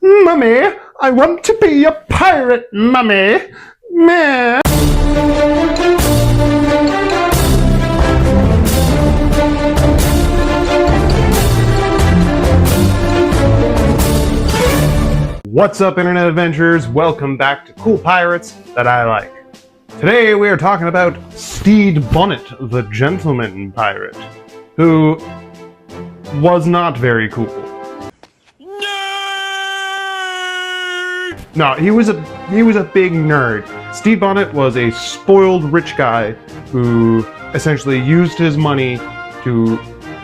Mummy, I want to be a pirate, Mummy. Meh. What's up, Internet Adventurers? Welcome back to Cool Pirates That I Like. Today we are talking about Stede Bonnet, the gentleman pirate, who was not very cool. No, he was a big nerd. Stede Bonnet was a spoiled rich guy who essentially used his money to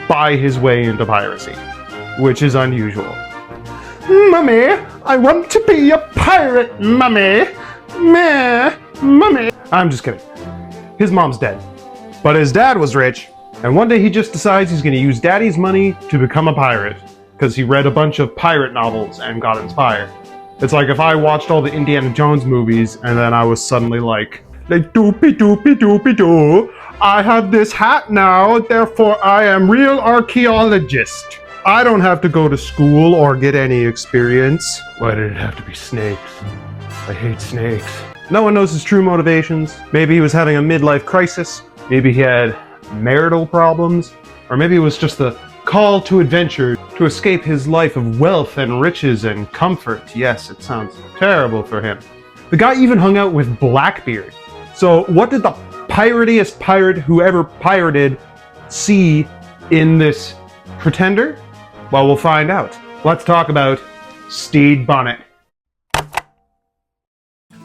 buy his way into piracy, which is unusual. Mummy, I want to be a pirate, Mummy. Meh, Mummy. I'm just kidding. His mom's dead. But his dad was rich, and one day he just decides he's going to use daddy's money to become a pirate, because he read a bunch of pirate novels and got inspired. It's like if I watched all the Indiana Jones movies, and then I was suddenly like doopy doopy doopy doo, I have this hat now, therefore I am real archaeologist. I don't have to go to school or get any experience. Why did it have to be snakes? I hate snakes. No one knows his true motivations. Maybe he was having a midlife crisis. Maybe he had marital problems. Or maybe it was just the call to adventure to escape his life of wealth and riches and comfort. Yes, it sounds terrible for him. The guy even hung out with Blackbeard. So what did the piratiest pirate who ever pirated see in this pretender? Well, we'll find out. Let's talk about Stede Bonnet.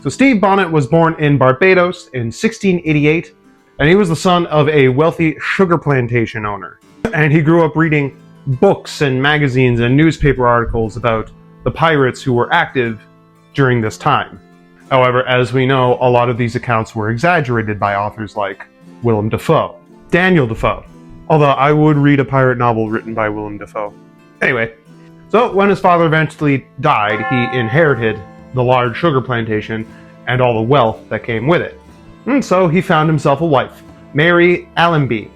So Stede Bonnet was born in Barbados in 1688, and he was the son of a wealthy sugar plantation owner. And he grew up reading books and magazines and newspaper articles about the pirates who were active during this time. However, as we know, a lot of these accounts were exaggerated by authors like Willem Dafoe, Daniel Defoe. Although I would read a pirate novel written by Willem Dafoe. Anyway, so when his father eventually died, he inherited the large sugar plantation and all the wealth that came with it. And so he found himself a wife, Mary Allenby.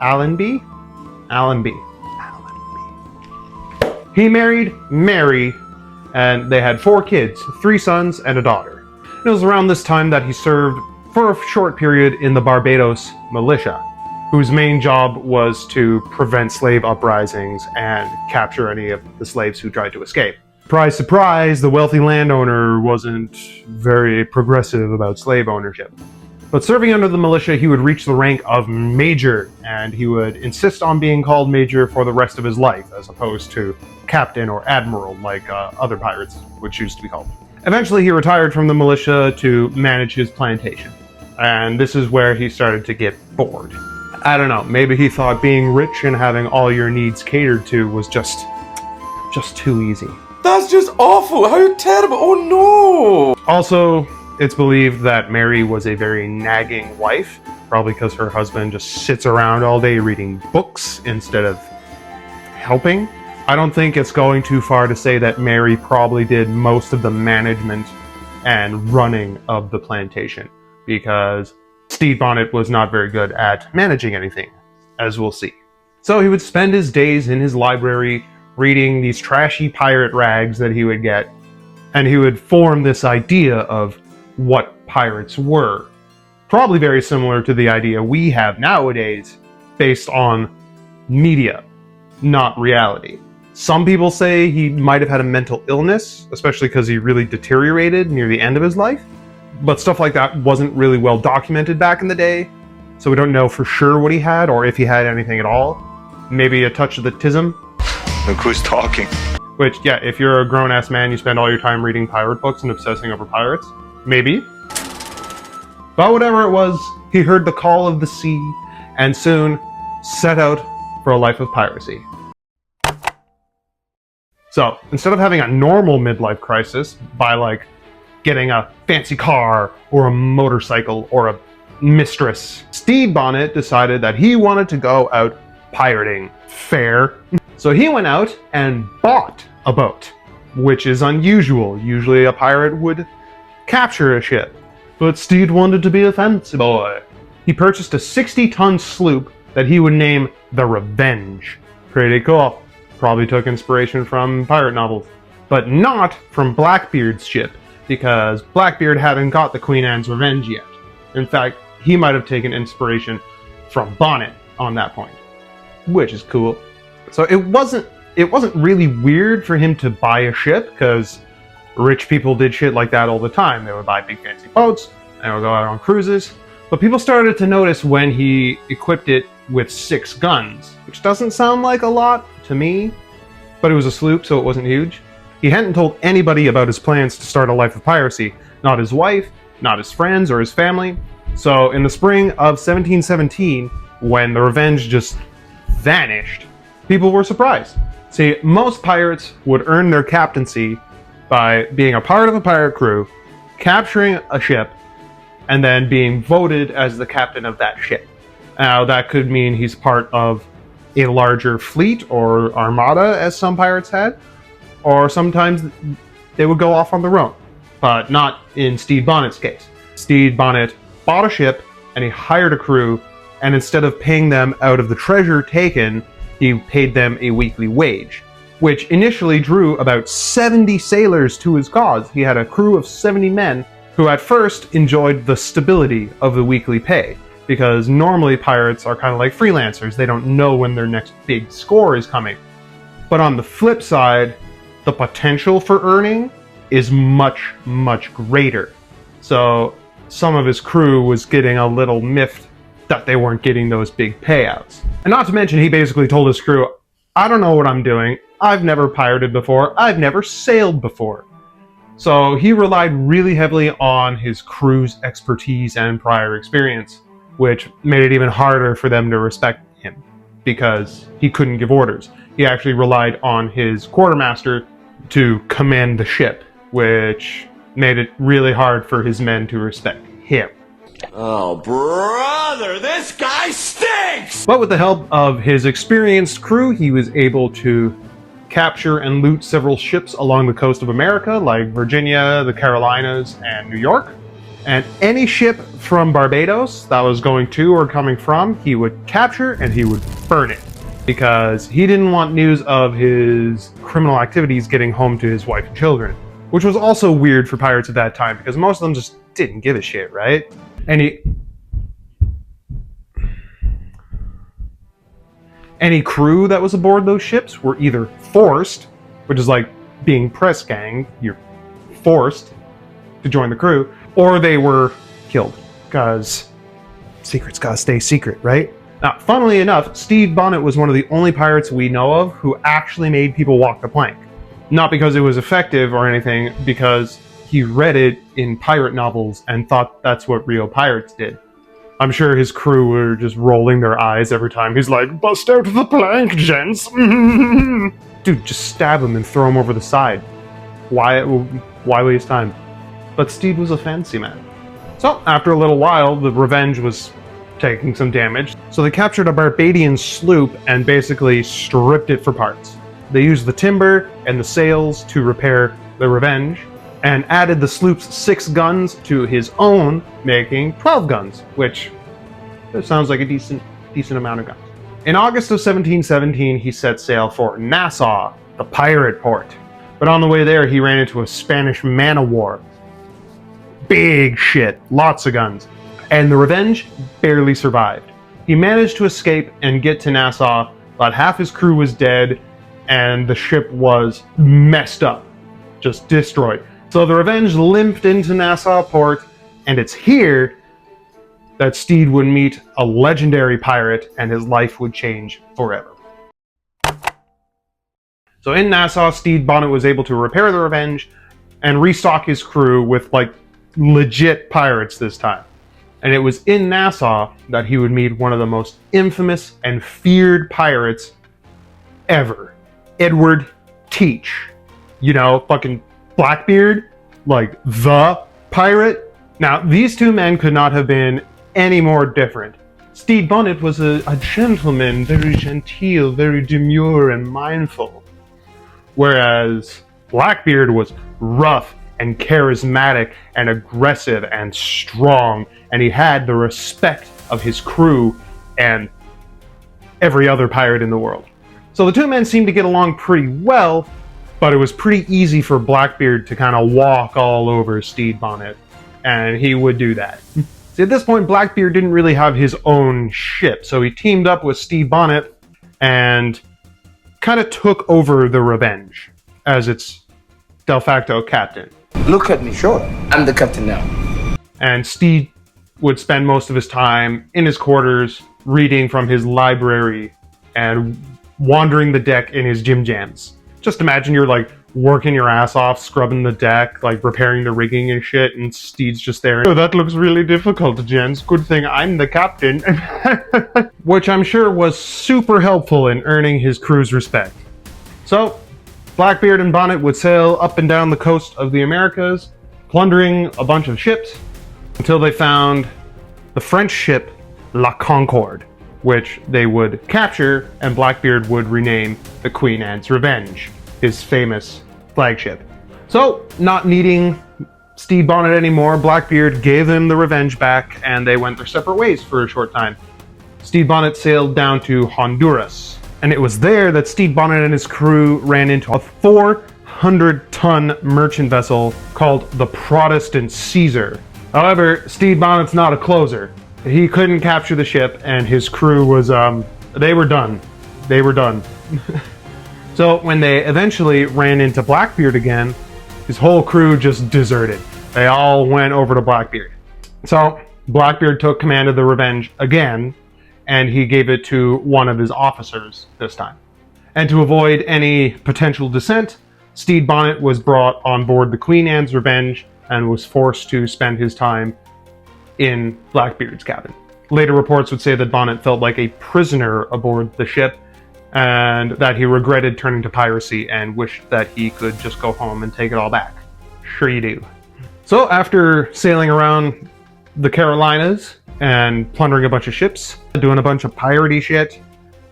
Allenby. He married Mary, and they had 4 kids, 3 sons and a daughter. It was around this time that he served for a short period in the Barbados militia, whose main job was to prevent slave uprisings and capture any of the slaves who tried to escape. Surprise, surprise, the wealthy landowner wasn't very progressive about slave ownership. But serving under the militia, he would reach the rank of major, and he would insist on being called major for the rest of his life, as opposed to captain or admiral like other pirates would choose to be called. Eventually, he retired from the militia to manage his plantation, and this is where he started to get bored. I don't know, maybe he thought being rich and having all your needs catered to was just too easy. That's just awful! How terrible! Oh no! Also, it's believed that Mary was a very nagging wife, probably because her husband just sits around all day reading books instead of helping. I don't think it's going too far to say that Mary probably did most of the management and running of the plantation, because Stede Bonnet was not very good at managing anything, as we'll see. So he would spend his days in his library reading these trashy pirate rags that he would get, and he would form this idea of what pirates were. Probably very similar to the idea we have nowadays, based on media, not reality. Some people say he might have had a mental illness, especially because he really deteriorated near the end of his life. But stuff like that wasn't really well documented back in the day, so we don't know for sure what he had, or if he had anything at all. Maybe a touch of the tism. Look who's talking. Which, yeah, if you're a grown-ass man, you spend all your time reading pirate books and obsessing over pirates. Maybe. But whatever it was, he heard the call of the sea, and soon set out for a life of piracy. So, instead of having a normal midlife crisis by, like, getting a fancy car, or a motorcycle, or a mistress, Stede Bonnet decided that he wanted to go out pirating. Fair. So he went out and bought a boat, which is unusual. Usually a pirate would capture a ship. But Stede wanted to be a fancy boy. He purchased a 60-ton sloop that he would name the Revenge. Pretty cool. Probably took inspiration from pirate novels. but not from Blackbeard's ship, because Blackbeard hadn't got the Queen Anne's Revenge yet. In fact, he might have taken inspiration from Bonnet on that point, which is cool. So it wasn't really weird for him to buy a ship, because rich people did shit like that all the time. They would buy big fancy boats, and they would go out on cruises. But people started to notice when he equipped it with 6 guns, which doesn't sound like a lot to me, but it was a sloop, so it wasn't huge. He hadn't told anybody about his plans to start a life of piracy. Not his wife, not his friends, or his family. So in the spring of 1717, when the Revenge just vanished, people were surprised. See, most pirates would earn their captaincy by being a part of a pirate crew, capturing a ship, and then being voted as the captain of that ship. Now, that could mean he's part of a larger fleet or armada, as some pirates had, or sometimes they would go off on their own, but not in Stede Bonnet's case. Stede Bonnet bought a ship, and he hired a crew, and instead of paying them out of the treasure taken, he paid them a weekly wage, which initially drew about 70 sailors to his cause. He had a crew of 70 men who at first enjoyed the stability of the weekly pay, because normally pirates are kind of like freelancers. They don't know when their next big score is coming. But on the flip side, the potential for earning is much, much greater. So some of his crew was getting a little miffed that they weren't getting those big payouts. And not to mention, he basically told his crew, I don't know what I'm doing. I've never pirated before. I've never sailed before. So he relied really heavily on his crew's expertise and prior experience, which made it even harder for them to respect him, because he couldn't give orders. He actually relied on his quartermaster to command the ship, which made it really hard for his men to respect him. Oh, brother, this guy stinks! But with the help of his experienced crew, he was able to capture and loot several ships along the coast of America, like Virginia, the Carolinas, and New York. And any ship from Barbados that was going to or coming from, he would capture and he would burn it, because he didn't want news of his criminal activities getting home to his wife and children, which was also weird for pirates at that time, because most of them just didn't give a shit, right? Any crew that was aboard those ships were either forced, which is like being press ganged, you're forced to join the crew, or they were killed, because secrets gotta stay secret, right? Now, funnily enough, Stede Bonnet was one of the only pirates we know of who actually made people walk the plank. Not because it was effective or anything, because he read it in pirate novels and thought that's what real pirates did. I'm sure his crew were just rolling their eyes every time he's like, bust out the plank, gents. Dude, just stab him and throw him over the side. Why waste time? But Stede was a fancy man. So, after a little while, the Revenge was taking some damage, so they captured a Barbadian sloop and basically stripped it for parts. They used the timber and the sails to repair the Revenge, and added the sloop's 6 guns to his own, making 12 guns, which sounds like a decent amount of guns. In August of 1717, he set sail for Nassau, the pirate port. But on the way there, he ran into a Spanish man-of-war. Big shit, lots of guns. And the Revenge barely survived. He managed to escape and get to Nassau, but half his crew was dead, and the ship was messed up, just destroyed. So the Revenge limped into Nassau port, and it's here that Stede would meet a legendary pirate and his life would change forever. So in Nassau, Stede Bonnet was able to repair the Revenge and restock his crew with like legit pirates this time. And it was in Nassau that he would meet one of the most infamous and feared pirates ever, Edward Teach. You know, fucking Blackbeard, like the pirate. Now, these two men could not have been any more different. Stede Bonnet was a gentleman, very genteel, very demure and mindful. Whereas Blackbeard was rough and charismatic and aggressive and strong, and he had the respect of his crew and every other pirate in the world. So the two men seemed to get along pretty well, but it was pretty easy for Blackbeard to kind of walk all over Stede Bonnet, and he would do that. See, at this point, Blackbeard didn't really have his own ship, so he teamed up with Stede Bonnet and kind of took over the Revenge as its de facto captain. Look at me. Sure. I'm the captain now. And Stede would spend most of his time in his quarters, reading from his library and wandering the deck in his gym jams. Just imagine you're like working your ass off, scrubbing the deck, like repairing the rigging and shit, and Stede's just there. Oh, that looks really difficult, gents. Good thing I'm the captain. Which I'm sure was super helpful in earning his crew's respect. So, Blackbeard and Bonnet would sail up and down the coast of the Americas, plundering a bunch of ships, until they found the French ship La Concorde, which they would capture, and Blackbeard would rename the Queen Anne's Revenge, his famous flagship. So, not needing Stede Bonnet anymore, Blackbeard gave him the Revenge back, and they went their separate ways for a short time. Stede Bonnet sailed down to Honduras, and it was there that Stede Bonnet and his crew ran into a 400-ton merchant vessel called the Protestant Caesar. However, Stede Bonnet's not a closer. He couldn't capture the ship, and his crew was, they were done. They were done. So when they eventually ran into Blackbeard again, his whole crew just deserted. They all went over to Blackbeard. So Blackbeard took command of the Revenge again, and he gave it to one of his officers this time. And to avoid any potential dissent, Stede Bonnet was brought on board the Queen Anne's Revenge and was forced to spend his time in Blackbeard's cabin. Later reports would say that Bonnet felt like a prisoner aboard the ship and that he regretted turning to piracy and wished that he could just go home and take it all back. Sure you do. So after sailing around the Carolinas and plundering a bunch of ships, doing a bunch of piratey shit,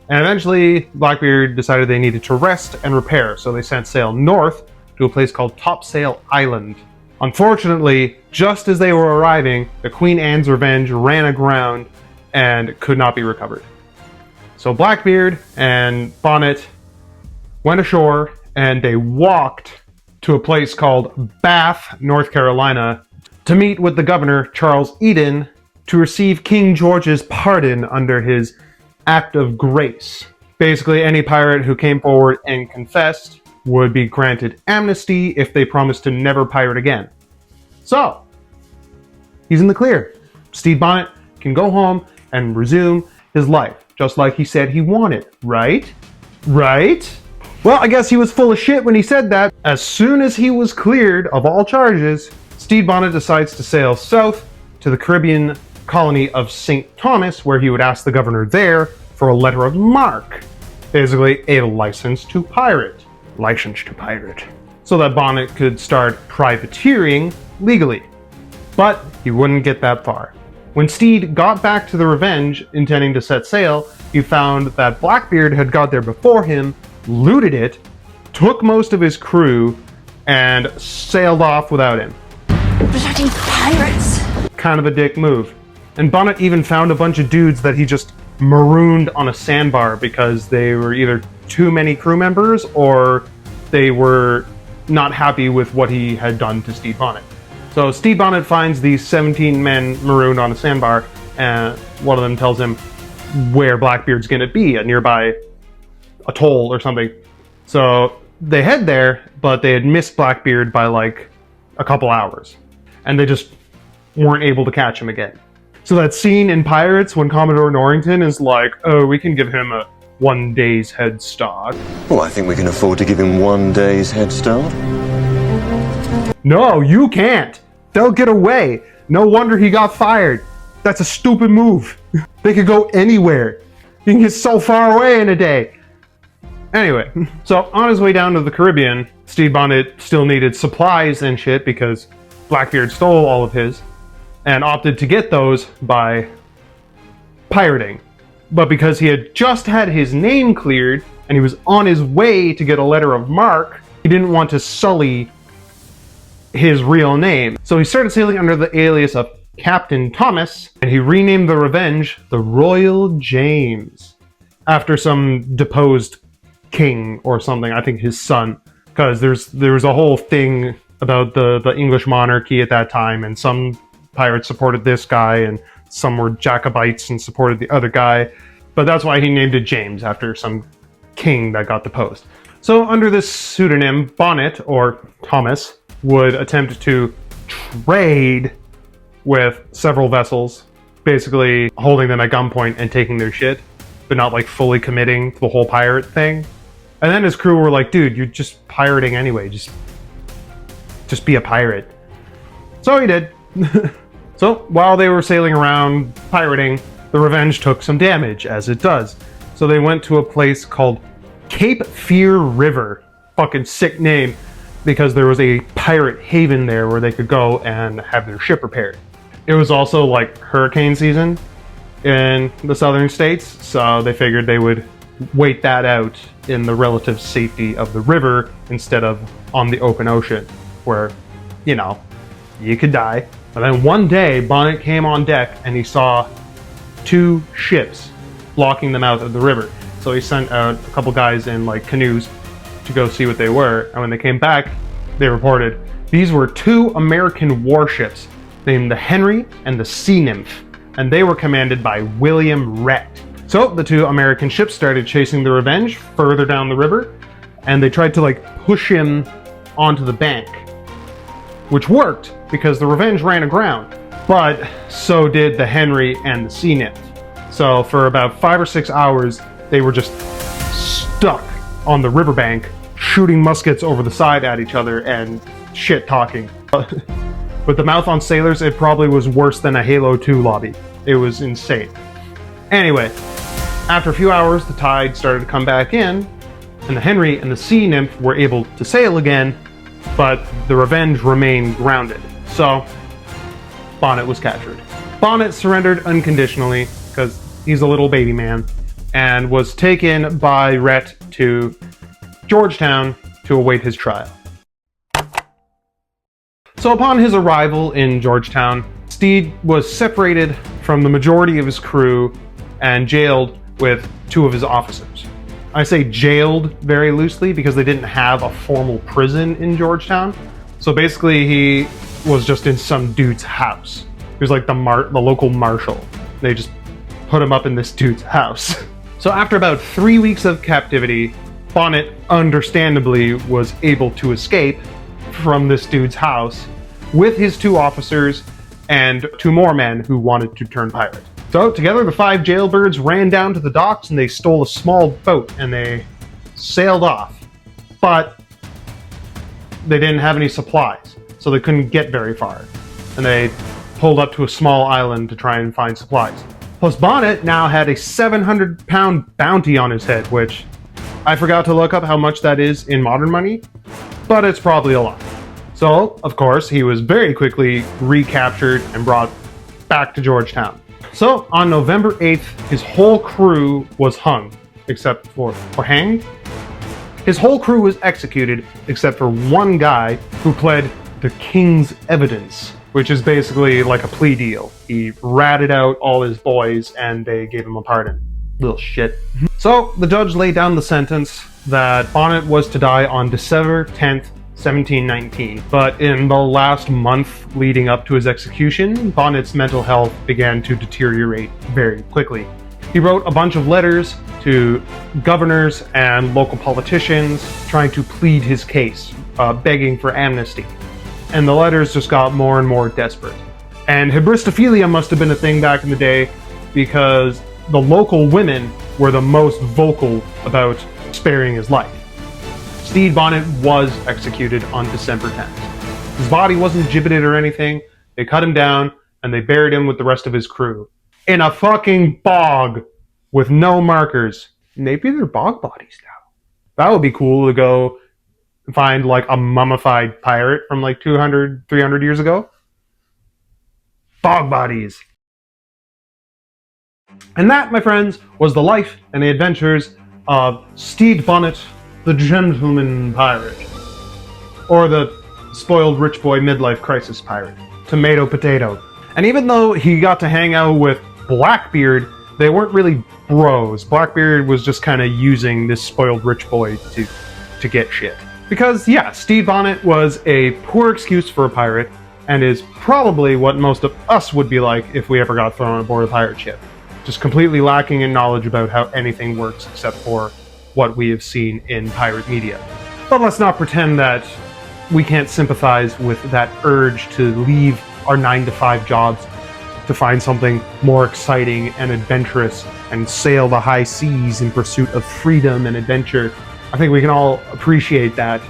and eventually Blackbeard decided they needed to rest and repair, so they set sail north to a place called Topsail Island. Unfortunately, just as they were arriving, the Queen Anne's Revenge ran aground and could not be recovered. So Blackbeard and Bonnet went ashore and they walked to a place called Bath, North Carolina, to meet with the governor, Charles Eden, to receive King George's pardon under his Act of Grace. Basically, any pirate who came forward and confessed would be granted amnesty if they promised to never pirate again. So, he's in the clear. Stede Bonnet can go home and resume his life, just like he said he wanted, right? Right? Well, I guess he was full of shit when he said that. As soon as he was cleared of all charges, Stede Bonnet decides to sail south to the Caribbean colony of St. Thomas, where he would ask the governor there for a letter of marque. Basically, a license to pirate. License to pirate. So that Bonnet could start privateering legally. But he wouldn't get that far. When Stede got back to the Revenge, intending to set sail, he found that Blackbeard had got there before him, looted it, took most of his crew, and sailed off without him. Bloody pirates! Kind of a dick move. And Bonnet even found a bunch of dudes that he just marooned on a sandbar because they were either too many crew members or they were not happy with what he had done to Stede Bonnet. So Stede Bonnet finds these 17 men marooned on a sandbar, and one of them tells him where Blackbeard's gonna be, a nearby atoll or something. So they head there, but they had missed Blackbeard by like a couple hours, and they just weren't able to catch him again. So that scene in Pirates when Commodore Norrington is like, oh, we can give him a 1 day's head start. Well, I think we can afford to give him 1 day's head start. No, you can't. They'll get away. No wonder he got fired. That's a stupid move. They could go anywhere. You can get so far away in a day. Anyway, so on his way down to the Caribbean, Stede Bonnet still needed supplies and shit because Blackbeard stole all of his and opted to get those by pirating. But because he had just had his name cleared and he was on his way to get a letter of marque, he didn't want to sully his real name. So he started sailing under the alias of Captain Thomas, and he renamed the Revenge the Royal James, after some deposed king or something, I think his son. because there was a whole thing about the English monarchy at that time, and some pirates supported this guy, and some were Jacobites and supported the other guy. But that's why he named it James, after some king that got deposed. So under this pseudonym, Bonnet, or Thomas, would attempt to trade with several vessels, basically holding them at gunpoint and taking their shit, but not like fully committing to the whole pirate thing. And then his crew were like, dude, you're just pirating anyway, just be a pirate. So he did. So while they were sailing around pirating, the Revenge took some damage, as it does. So they went to a place called Cape Fear River. Fucking sick name, because there was a pirate haven there where they could go and have their ship repaired. It was also like hurricane season in the southern states, so they figured they would wait that out in the relative safety of the river instead of on the open ocean, where, you know, you could die. And then one day, Bonnet came on deck and he saw 2 ships blocking them out of the river. So he sent out a couple guys in like canoes to go see what they were. And when they came back, they reported these were 2 American warships named the Henry and the Sea Nymph, and they were commanded by William Rhett. So the 2 American ships started chasing the Revenge further down the river, and they tried to like push him onto the bank, which worked because the Revenge ran aground, but so did the Henry and the Sea Nymph. So for about 5 or 6 hours, they were just stuck on the riverbank, shooting muskets over the side at each other and shit talking. With the mouth on sailors, it probably was worse than a Halo 2 lobby. It was insane. Anyway, after a few hours, the tide started to come back in, and the Henry and the Sea Nymph were able to sail again, but the Revenge remained grounded. So, Bonnet was captured. Bonnet surrendered unconditionally, because he's a little baby man, and was taken by Rhett to Georgetown to await his trial. So upon his arrival in Georgetown, Stede was separated from the majority of his crew and jailed with 2 of his officers. I say jailed very loosely because they didn't have a formal prison in Georgetown. So basically he was just in some dude's house. He was like the local marshal. They just put him up in this dude's house. So after about 3 weeks of captivity, Bonnet understandably was able to escape from this dude's house with his 2 officers and 2 more men who wanted to turn pirate. So together the 5 jailbirds ran down to the docks and they stole a small boat and they sailed off. But they didn't have any supplies, so they couldn't get very far. And they pulled up to a small island to try and find supplies. Plus Bonnet now had a 700-pound bounty on his head, which I forgot to look up how much that is in modern money, but it's probably a lot. So, of course, he was very quickly recaptured and brought back to Georgetown. So, on November 8th, his whole crew was hung, except for hanged? His whole crew was executed, except for one guy who pled the king's evidence, which is basically like a plea deal. He ratted out all his boys and they gave him a pardon. Little shit. So, the judge laid down the sentence that Bonnet was to die on December 10th, 1719, but in the last month leading up to his execution, Bonnet's mental health began to deteriorate very quickly. He wrote a bunch of letters to governors and local politicians trying to plead his case, begging for amnesty. And the letters just got more and more desperate. And hybristophilia must have been a thing back in the day because the local women were the most vocal about sparing his life. Stede Bonnet was executed on December 10th. His body wasn't gibbeted or anything. They cut him down and they buried him with the rest of his crew in a fucking bog with no markers. Maybe they're bog bodies now. That would be cool to go find like a mummified pirate from like 200, 300 years ago. Bog bodies. And that, my friends, was the life and the adventures of Stede Bonnet, the gentleman pirate. Or the spoiled rich boy midlife crisis pirate. Tomato potato. And even though he got to hang out with Blackbeard, they weren't really bros. Blackbeard was just kind of using this spoiled rich boy to get shit. Because, yeah, Stede Bonnet was a poor excuse for a pirate, and is probably what most of us would be like if we ever got thrown aboard a pirate ship. Just completely lacking in knowledge about how anything works except for what we have seen in pirate media. But let's not pretend that we can't sympathize with that urge to leave our 9-to-5 jobs to find something more exciting and adventurous and sail the high seas in pursuit of freedom and adventure. I think we can all appreciate that,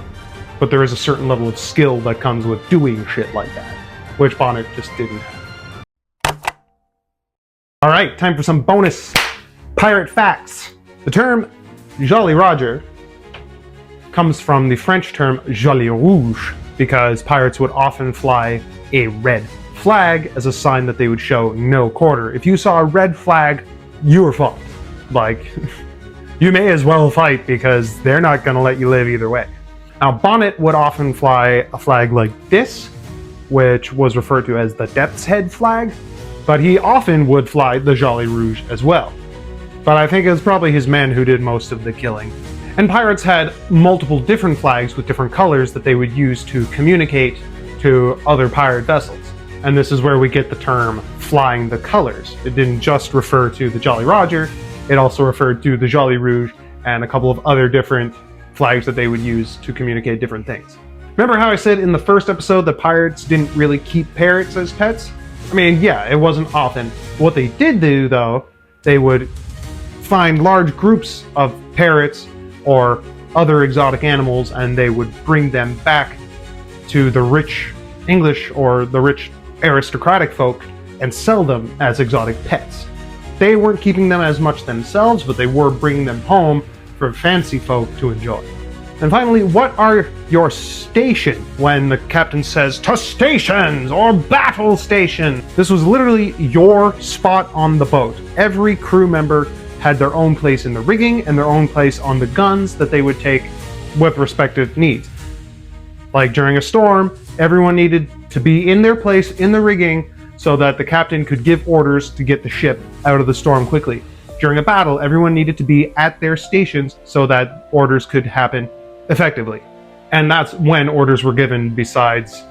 but there is a certain level of skill that comes with doing shit like that, which Bonnet just didn't have. Alright, time for some bonus pirate facts. The term Jolly Roger comes from the French term Jolly Rouge, because pirates would often fly a red flag as a sign that they would show no quarter. If you saw a red flag, you were fucked. Like, you may as well fight because they're not going to let you live either way. Now, Bonnet would often fly a flag like this, which was referred to as the Death's Head flag, but he often would fly the Jolly Rouge as well. But I think it was probably his men who did most of the killing. And pirates had multiple different flags with different colors that they would use to communicate to other pirate vessels. And this is where we get the term flying the colors. It didn't just refer to the Jolly Roger, it also referred to the Jolly Rouge and a couple of other different flags that they would use to communicate different things. Remember how I said in the first episode that pirates didn't really keep parrots as pets? I mean, yeah, it wasn't often. What they did do, though, they would find large groups of parrots or other exotic animals, and they would bring them back to the rich English or the rich aristocratic folk and sell them as exotic pets. They weren't keeping them as much themselves, but they were bringing them home for fancy folk to enjoy. And finally, what are your station when the captain says, "To stations!" or "Battle station"? This was literally your spot on the boat. Every crew member had their own place in the rigging and their own place on the guns that they would take with respective needs. Like during a storm, everyone needed to be in their place in the rigging so that the captain could give orders to get the ship out of the storm quickly. During a battle, everyone needed to be at their stations so that orders could happen effectively. And that's when orders were given, besides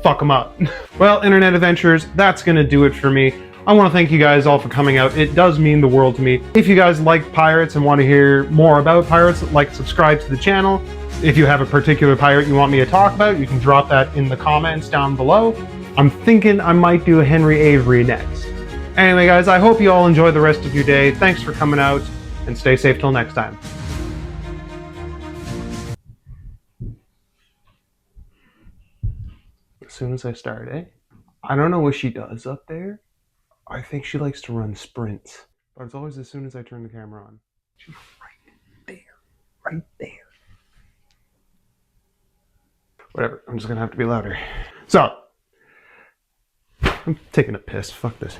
fuck them up. Well, Internet Adventures, that's gonna do it for me. I want to thank you guys all for coming out. It does mean the world to me. If you guys like pirates and want to hear more about pirates, subscribe to the channel. If you have a particular pirate you want me to talk about, you can drop that in the comments down below. I'm thinking I might do a Henry Avery next. Anyway, guys, I hope you all enjoy the rest of your day. Thanks for coming out, and stay safe till next time. As soon as I start, eh? I don't know what she does up there. I think she likes to run sprints. But it's always as soon as I turn the camera on. She's right there. Right there. Whatever, I'm just gonna have to be louder. So, I'm taking a piss. Fuck this.